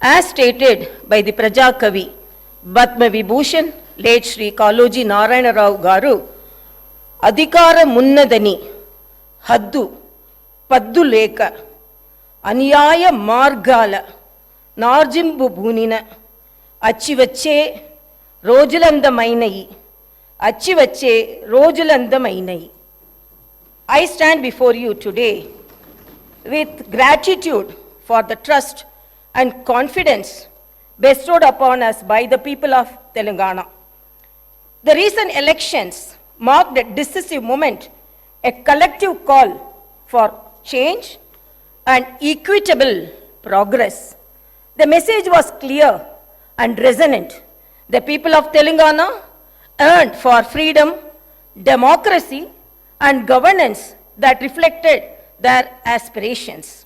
As stated by the Praja Kavi, Padma Vibhushan, late Shri Kaloji Narayana Rao Garu, Adhikara Munnadani, Haddu, Paddu Leka, Anyaya Margala, Narjimbu Bhunina, Achivache, Rojulanda Mainai, Achivache, Rojulanda Mainai. I stand before you today with gratitude for the trust and confidence bestowed upon us by the people of Telangana. The recent elections marked a decisive moment, a collective call for change and equitable progress. The message was clear and resonant. The people of Telangana yearned for freedom, democracy, and governance that reflected their aspirations.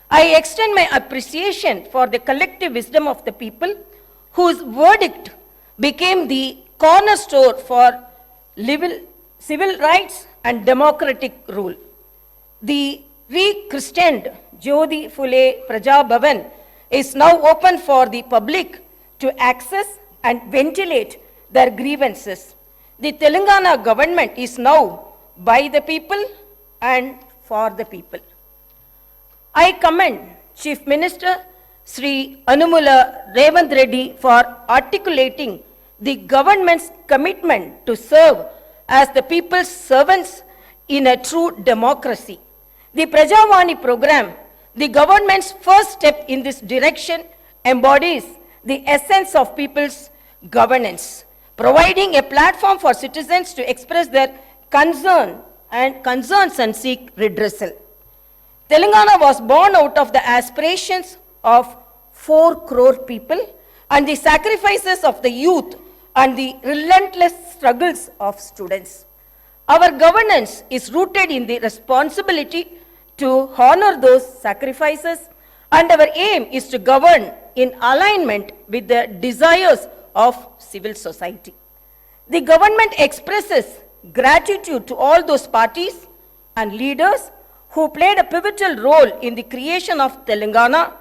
I extend my appreciation for the collective wisdom of the people whose verdict became the cornerstone for civil rights and democratic rule. The rechristened Jyoti Phule Praja Bhavan is now open for the public to access and ventilate their grievances. The Telangana government is now by the people and for the people. I commend Chief Minister Sri Anumula Revanth Reddy for articulating the government's commitment to serve as the people's servants in a true democracy. The Prajavani program, the government's first step in this direction, embodies the essence of people's governance, providing a platform for citizens to express their concerns and seek redressal. Telangana was born out of the aspirations of 4 crore people and the sacrifices of the youth and the relentless struggles of students. Our governance is rooted in the responsibility to honor those sacrifices, and our aim is to govern in alignment with the desires of civil society. The government expresses gratitude to all those parties and leaders who played a pivotal role in the creation of Telangana,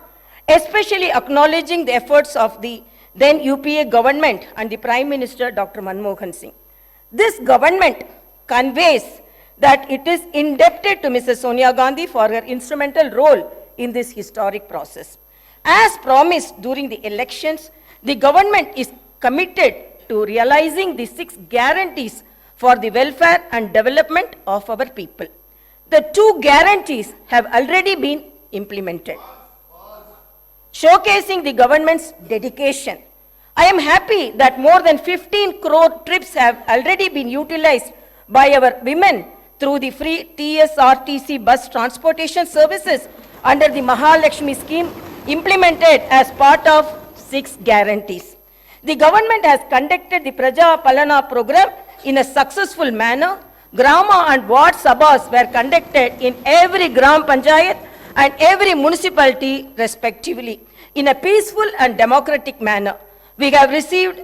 especially acknowledging the efforts of the then UPA government and the Prime Minister Dr. Manmohan Singh. This government conveys that it is indebted to Mrs. Sonia Gandhi for her instrumental role in this historic process. As promised during the elections, the government is committed to realizing the 6 guarantees for the welfare and development of our people. The 2 guarantees have already been implemented, showcasing the government's dedication. I am happy that more than 15 crore trips have already been utilized by our women through the free TSRTC bus transportation services under the Mahalakshmi scheme implemented as part of 6 guarantees. The government has conducted the Praja Palana program in a successful manner. Grama and Ward Sabhas were conducted in every Gram Panchayat and every municipality respectively in a peaceful and democratic manner. We have received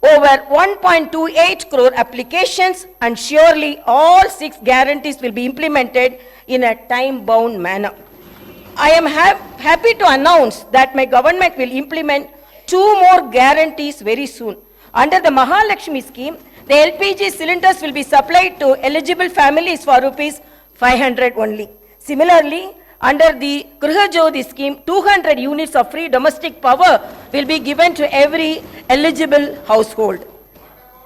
over 1.28 crore applications, and surely all 6 guarantees will be implemented in a time-bound manner. I am happy to announce that my government will implement 2 more guarantees very soon. Under the Mahalakshmi scheme, the LPG cylinders will be supplied to eligible families for rupees 500 only. Similarly, under the Griha Jyoti scheme, 200 units of free domestic power will be given to every eligible household.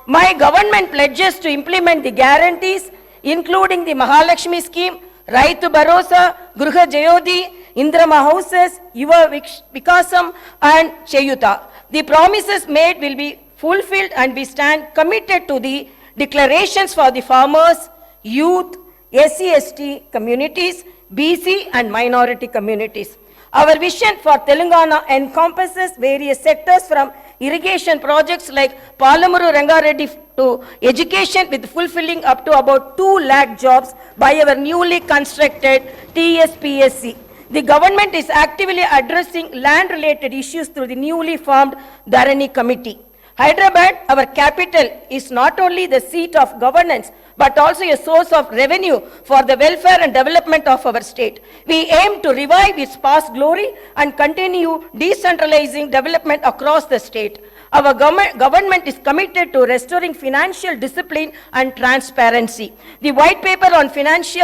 My government pledges to implement the guarantees, including the Mahalakshmi scheme, Raitu Bharosa, Griha Jyoti, Indrama houses, Yuva Vikasam, and Cheyuta. The promises made will be fulfilled, and we stand committed to the declarations for the farmers, youth, SC/ST communities, BC and minority communities. Our vision for Telangana encompasses various sectors from irrigation projects like Palamuru Rangareddy to education, with fulfilling up to about 2 lakh jobs by our newly constructed TSPSC. The government is actively addressing land-related issues through the newly formed Dharani Committee. Hyderabad, our capital, is not only the seat of governance but also a source of revenue for the welfare and development of our state. We aim to revive its past glory and continue decentralizing development across the state. Our government is committed to restoring financial discipline and transparency. The white paper on finance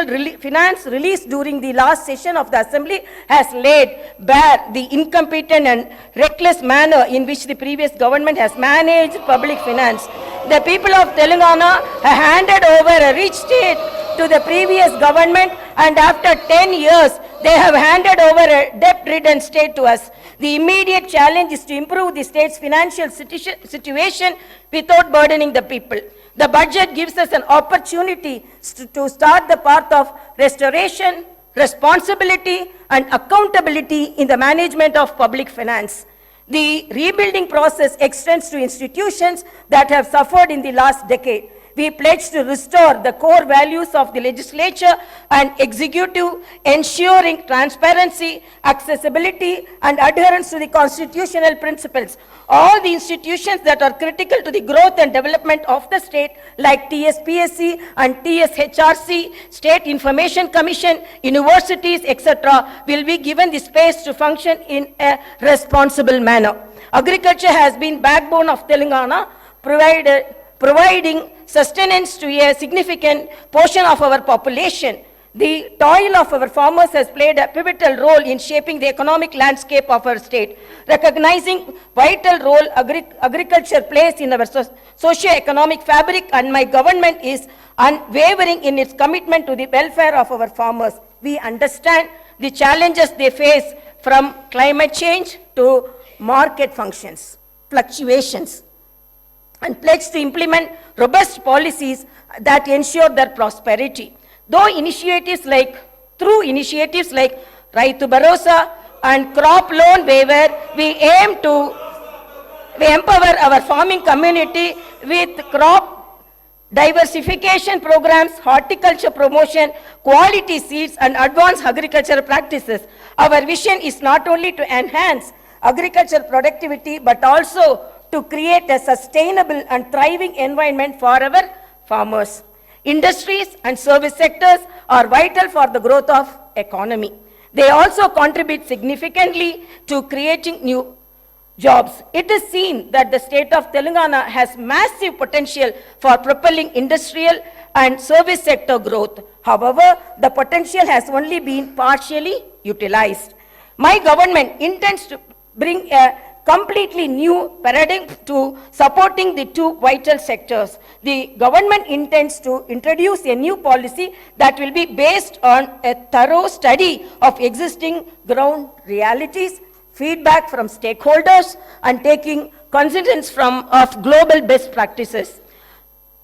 released during the last session of the Assembly has laid bare the incompetent and reckless manner in which the previous government has managed public finance. The people of Telangana have handed over a rich state to the previous government, and after 10 years, they have handed over a debt-ridden state to us. The immediate challenge is to improve the state's financial situation without burdening the people. The budget gives us an opportunity to start the path of restoration, responsibility, and accountability in the management of public finance. The rebuilding process extends to institutions that have suffered in the last decade. We pledge to restore the core values of the legislature and executive, ensuring transparency, accessibility, and adherence to the constitutional principles. All the institutions that are critical to the growth and development of the state, like TSPSC and TSHRC, State Information Commission, universities, etc., will be given the space to function in a responsible manner. Agriculture has been backbone of Telangana, providing sustenance to a significant portion of our population. The toil of our farmers has played a pivotal role in shaping the economic landscape of our state. Recognizing vital role agriculture plays in our socio-economic fabric, and my government is unwavering in its commitment to the welfare of our farmers. We understand the challenges they face, from climate change to market fluctuations, and pledge to implement robust policies that ensure their prosperity. Through initiatives like Raitu Bharosa and crop loan waiver, we empower our farming community with crop diversification programs, horticulture promotion, quality seeds, and advanced agricultural practices. Our vision is not only to enhance agricultural productivity, but also to create a sustainable and thriving environment for our farmers. Industries and service sectors are vital for the growth of economy. They also contribute significantly to creating new jobs. It is seen that the state of Telangana has massive potential for propelling industrial and service sector growth. However, the potential has only been partially utilized. My government intends to bring a completely new paradigm to supporting the two vital sectors. The government intends to introduce a new policy that will be based on a thorough study of existing ground realities, feedback from stakeholders, and taking cognizance of global best practices.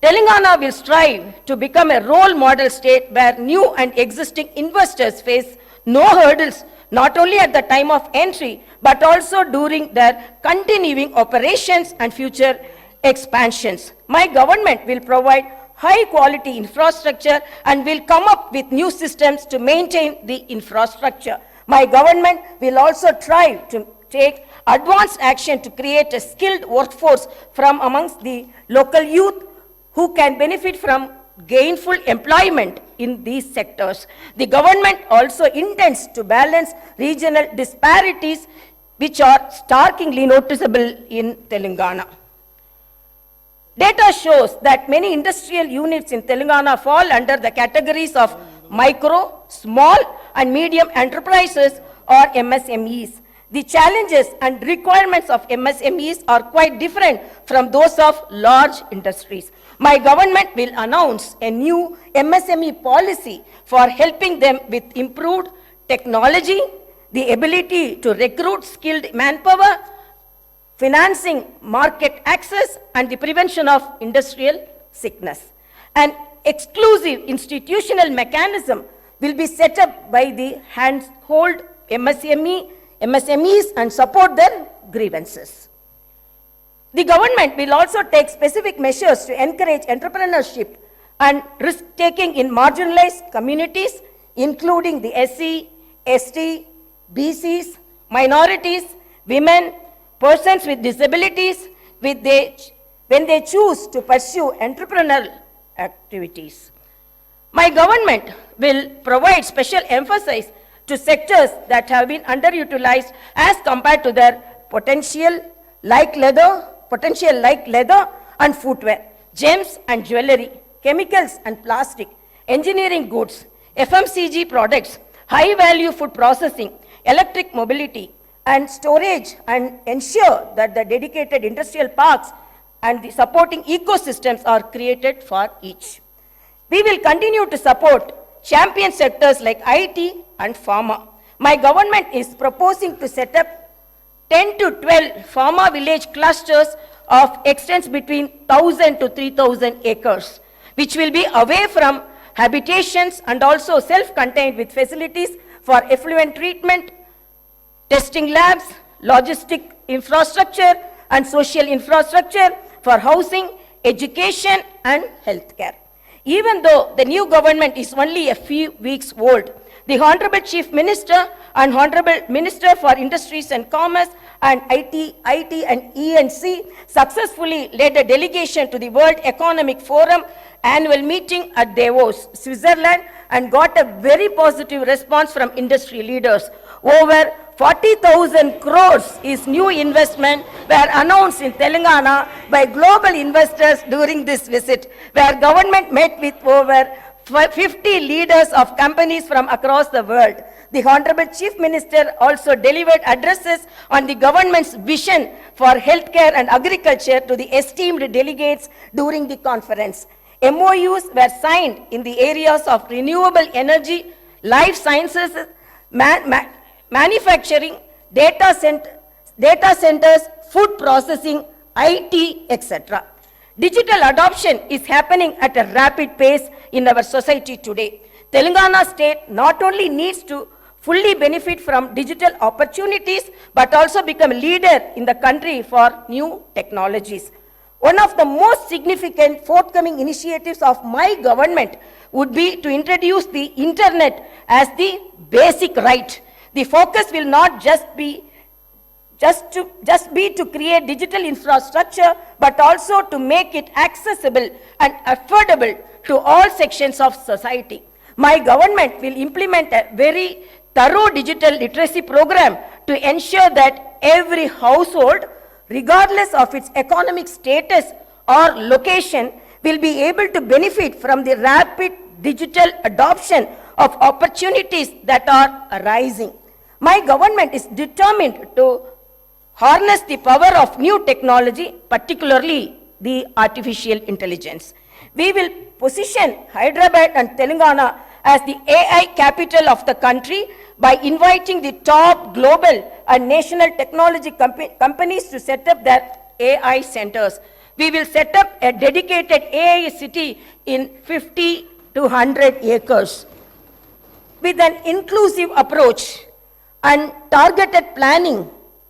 Telangana will strive to become a role model state where new and existing investors face no hurdles, not only at the time of entry, but also during their continuing operations and future expansions. My government will provide high quality infrastructure and will come up with new systems to maintain the infrastructure. My government will also try to take advanced action to create a skilled workforce from amongst the local youth who can benefit from gainful employment in these sectors. The government also intends to balance regional disparities which are starkly noticeable in Telangana. Data shows that many industrial units in Telangana fall under the categories of micro, small, and medium enterprises, or MSMEs. The challenges and requirements of MSMEs are quite different from those of large industries. My government will announce a new MSME policy for helping them with improved technology, the ability to recruit skilled manpower, financing, market access, and the prevention of industrial sickness. An exclusive institutional mechanism will be set up by the handhold MSMEs and support their grievances. The government will also take specific measures to encourage entrepreneurship and risk-taking in marginalized communities, including the SC, ST, BCs, minorities, women, persons with disabilities, when they choose to pursue entrepreneurial activities. My government will provide special emphasis to sectors that have been underutilized as compared to their potential like leather and footwear, gems and jewelry, chemicals and plastic, engineering goods, FMCG products, high-value food processing, electric mobility, and storage, and ensure that the dedicated industrial parks and the supporting ecosystems are created for each. We will continue to support champion sectors like IT and pharma. My government is proposing to set up 10 to 12 pharma village clusters of extents between 1,000 to 3,000 acres, which will be away from habitations and also self-contained with facilities for effluent treatment, testing labs, logistic infrastructure, and social infrastructure for housing, education, and healthcare. Even though the new government is only a few weeks old, the Honorable Chief Minister and Honorable Minister for Industries and Commerce and IT and E&C successfully led a delegation to the World Economic Forum annual meeting at Davos, Switzerland, and got a very positive response from industry leaders. Over 40,000 crores is new investment were announced in Telangana by global investors during this visit, where government met with over 50 leaders of companies from across the world. The Honorable Chief Minister also delivered addresses on the government's vision for healthcare and agriculture to the esteemed delegates during the conference. MOUs were signed in the areas of renewable energy, life sciences, manufacturing, data centers, food processing, IT, etc. Digital adoption is happening at a rapid pace in our society today. Telangana state not only needs to fully benefit from digital opportunities, but also become a leader in the country for new technologies. One of the most significant forthcoming initiatives of my government would be to introduce the internet as the basic right. The focus will not just be to create digital infrastructure, but also to make it accessible and affordable to all sections of society. My government will implement a very thorough digital literacy program to ensure that every household, regardless of its economic status or location, will be able to benefit from the rapid digital adoption of opportunities that are arising. My government is determined to harness the power of new technology, particularly the artificial intelligence. We will position Hyderabad and Telangana as the AI capital of the country by inviting the top global and national technology companies to set up their AI centers. We will set up a dedicated AI city in 50 to 100 acres. With an inclusive approach and targeted planning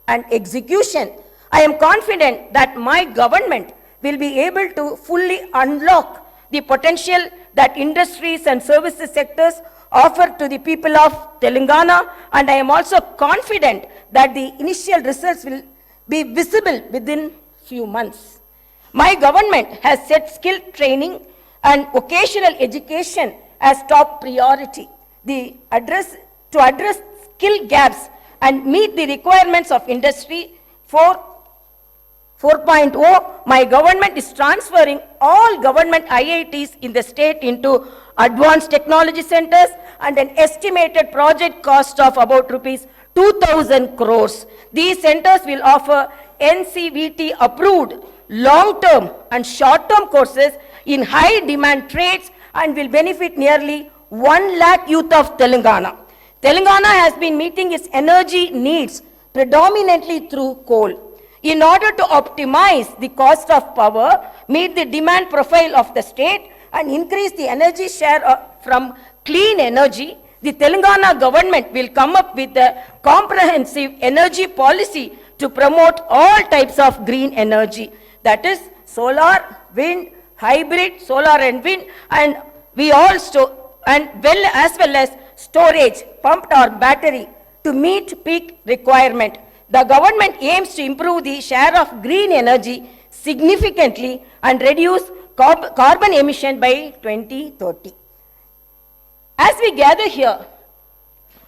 and execution, I am confident that my government will be able to fully unlock the potential that industries and services sectors offer to the people of Telangana, and I am also confident that the initial results will be visible within few months. My government has set skill training and vocational education as top priority. To address skill gaps and meet the requirements of Industry 4.0, my government is transferring all government IITs in the state into advanced technology centers and an estimated project cost of about rupees 2,000 crores. These centers will offer NCVT approved long-term and short-term courses in high-demand trades and will benefit nearly 1 lakh youth of Telangana. Telangana has been meeting its energy needs predominantly through coal. In order to optimize the cost of power, meet the demand profile of the state, and increase the energy share from clean energy, the Telangana government will come up with a comprehensive energy policy to promote all types of green energy. That is solar, wind, hybrid, solar and wind, and as well as storage, pumped or battery to meet peak requirement. The government aims to improve the share of green energy significantly and reduce carbon emission by 2030. As we gather here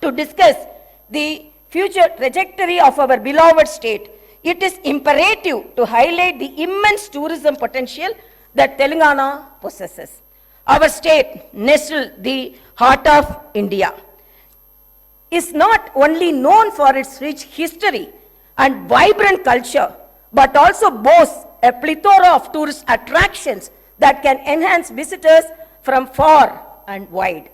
to discuss the future trajectory of our beloved state, it is imperative to highlight the immense tourism potential that Telangana possesses. Our state, nestled the heart of India, is not only known for its rich history and vibrant culture, but also boasts a plethora of tourist attractions that can enhance visitors from far and wide.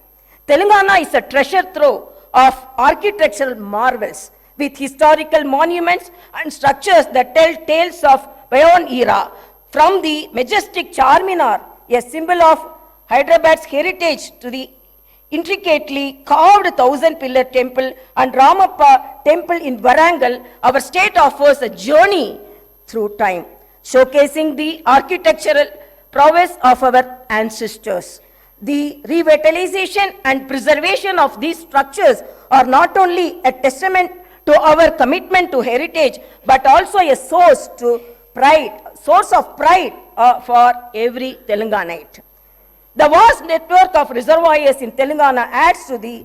Telangana is a treasure trove of architectural marvels with historical monuments and structures that tell tales of bygone era, from the majestic Charminar, a symbol of Hyderabad's heritage, to the intricately carved 1,000-pillar temple and Ramappa temple in Warangal. Our state offers a journey through time, showcasing the architectural prowess of our ancestors. The revitalization and preservation of these structures are not only a testament to our commitment to heritage, but also a source of pride for every Telanganite. The vast network of reservoirs in Telangana adds to the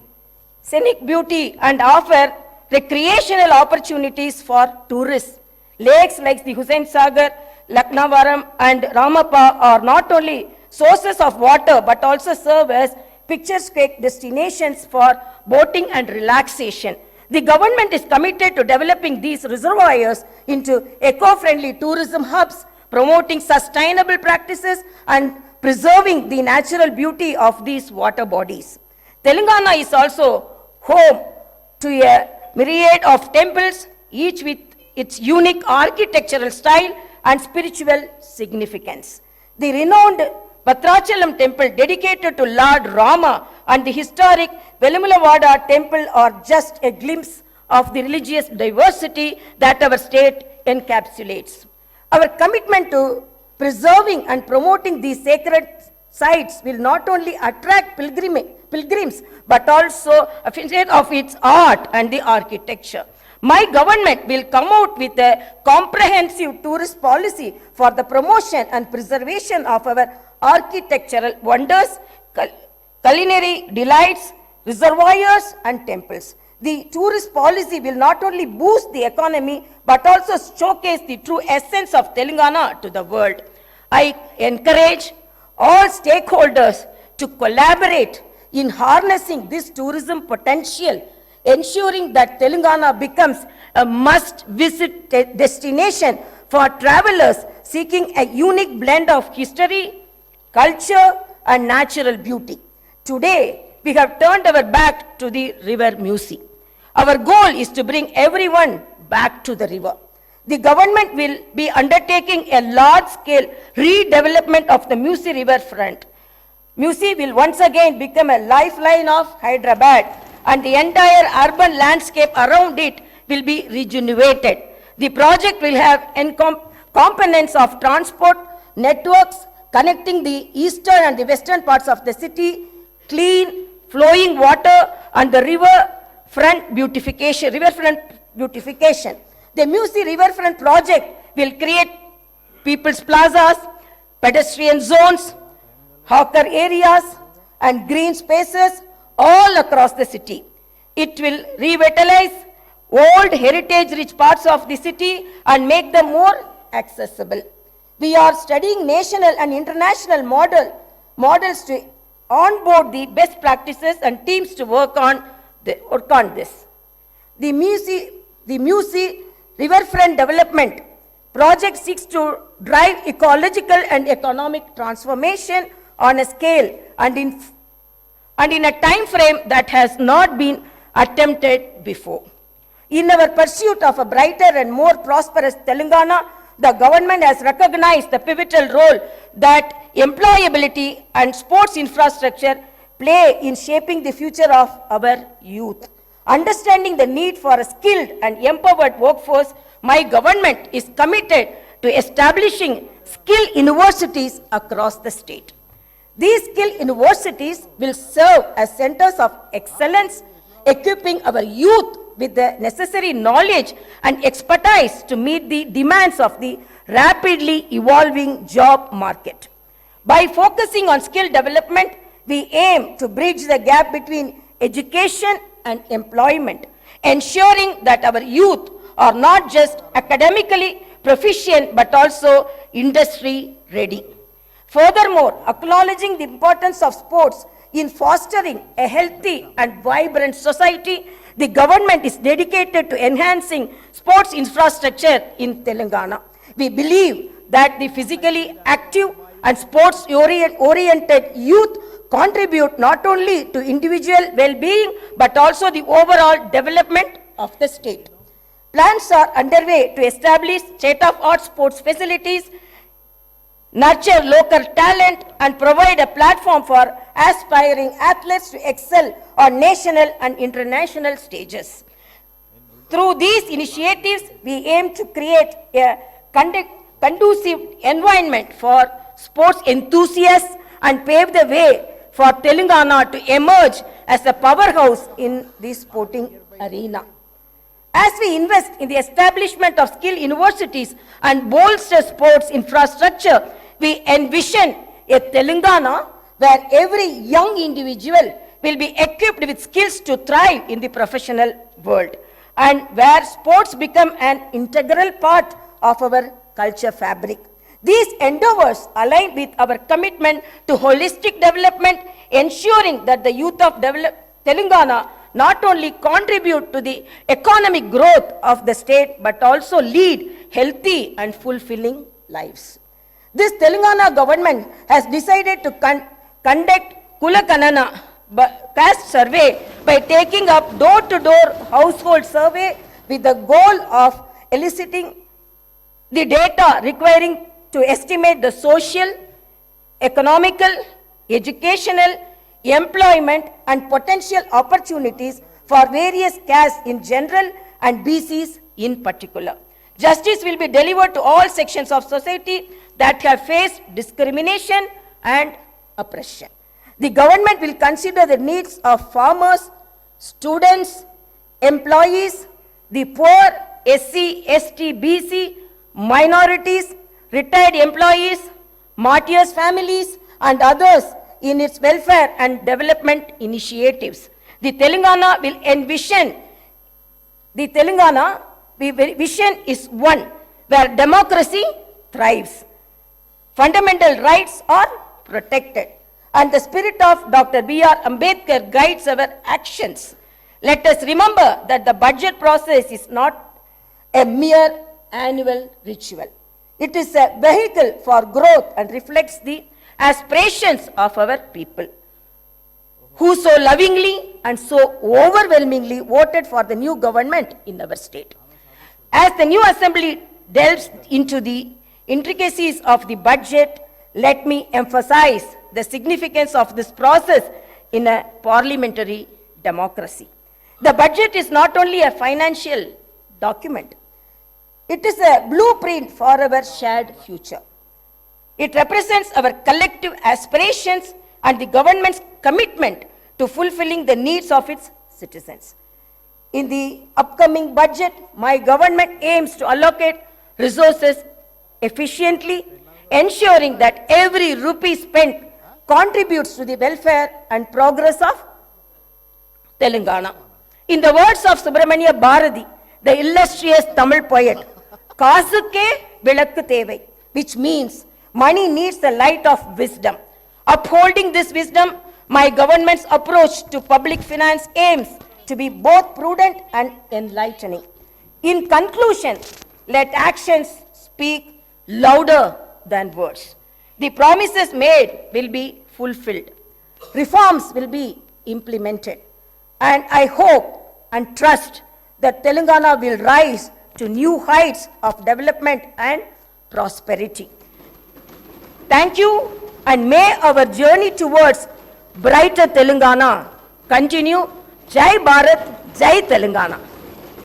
scenic beauty and offer recreational opportunities for tourists. Lakes like the Hussain Sagar, Laknavaram and Ramappa are not only sources of water but also serve as picturesque destinations for boating and relaxation. The government is committed to developing these reservoirs into eco-friendly tourism hubs, promoting sustainable practices and preserving the natural beauty of these water bodies. Telangana is also home to a myriad of temples, each with its unique architectural style and spiritual significance. The renowned Bhadrachalam temple dedicated to Lord Rama and the historic Velamulawada temple are just a glimpse of the religious diversity that our state encapsulates. Our commitment to preserving and promoting these sacred sites will not only attract pilgrims but also appreciate of its art and the architecture. My government will come out with a comprehensive tourist policy for the promotion and preservation of our architectural wonders, culinary delights, reservoirs and temples. The tourist policy will not only boost the economy but also showcase the true essence of Telangana to the world. I encourage all stakeholders to collaborate in harnessing this tourism potential, ensuring that Telangana becomes a must-visit destination for travelers seeking a unique blend of history, culture and natural beauty. Today, we have turned our back to the river Musi. Our goal is to bring everyone back to the river. The government will be undertaking a large-scale redevelopment of the Musi riverfront. Musi will once again become a lifeline of Hyderabad, and the entire urban landscape around it will be rejuvenated. The project will have components of transport networks connecting the eastern and the western parts of the city, clean flowing water and the riverfront beautification. The Musi riverfront project will create people's plazas, pedestrian zones, hawker areas and green spaces all across the city. It will revitalize old heritage-rich parts of the city and make them more accessible. We are studying national and international models to onboard the best practices and teams to work on this. The Musi riverfront development project seeks to drive ecological and economic transformation on a scale and in a time frame that has not been attempted before. In our pursuit of a brighter and more prosperous Telangana, the government has recognized the pivotal role that employability and sports infrastructure play in shaping the future of our youth. Understanding the need for a skilled and empowered workforce, my government is committed to establishing skill universities across the state. These skill universities will serve as centers of excellence, equipping our youth with the necessary knowledge and expertise to meet the demands of the rapidly evolving job market. By focusing on skill development, we aim to bridge the gap between education and employment, ensuring that our youth are not just academically proficient but also industry ready. Furthermore, acknowledging the importance of sports in fostering a healthy and vibrant society, the government is dedicated to enhancing sports infrastructure in Telangana. We believe that the physically active and sports-oriented youth contribute not only to individual well-being but also the overall development of the state. Plans are underway to establish state-of-the-art sports facilities, nurture local talent, and provide a platform for aspiring athletes to excel on national and international stages. Through these initiatives, we aim to create a conducive environment for sports enthusiasts and pave the way for Telangana to emerge as a powerhouse in the sporting arena. As we invest in the establishment of skill universities and bolster sports infrastructure, we envision a Telangana where every young individual will be equipped with skills to thrive in the professional world, and where sports become an integral part of our culture fabric. These endeavors align with our commitment to holistic development, ensuring that the youth of Telangana not only contribute to the economic growth of the state but also lead healthy and fulfilling lives. This Telangana government has decided to conduct Kulakanana caste survey by taking up door-to-door household survey with the goal of eliciting the data requiring to estimate the social, economical, educational, employment and potential opportunities for various castes in general and BCs in particular. Justice will be delivered to all sections of society that have faced discrimination and oppression. The government will consider the needs of farmers, students, employees, the poor, SC, ST, BC, minorities, retired employees, martyrs' families, and others in its welfare and development initiatives. The Telangana vision is one where democracy thrives, fundamental rights are protected, and the spirit of Dr. B.R. Ambedkar guides our actions. Let us remember that the budget process is not a mere annual ritual. It is a vehicle for growth and reflects the aspirations of our people, who so lovingly and so overwhelmingly voted for the new government in our state. As the new assembly delves into the intricacies of the budget, let me emphasize the significance of this process in a parliamentary democracy. The budget is not only a financial document, it is a blueprint for our shared future. It represents our collective aspirations and the government's commitment to fulfilling the needs of its citizens. In the upcoming budget, my government aims to allocate resources efficiently, ensuring that every rupee spent contributes to the welfare and progress of Telangana. In the words of Subramania Bharati, the illustrious Tamil poet, Kaasukke vilakku thevai, which means money needs the light of wisdom. Upholding this wisdom, my government's approach to public finance aims to be both prudent and enlightening. In conclusion, let actions speak louder than words. The promises made will be fulfilled. Reforms will be implemented. And I hope and trust that Telangana will rise to new heights of development and prosperity. Thank you, and may our journey towards brighter Telangana continue. Jai Bharat, Jai Telangana.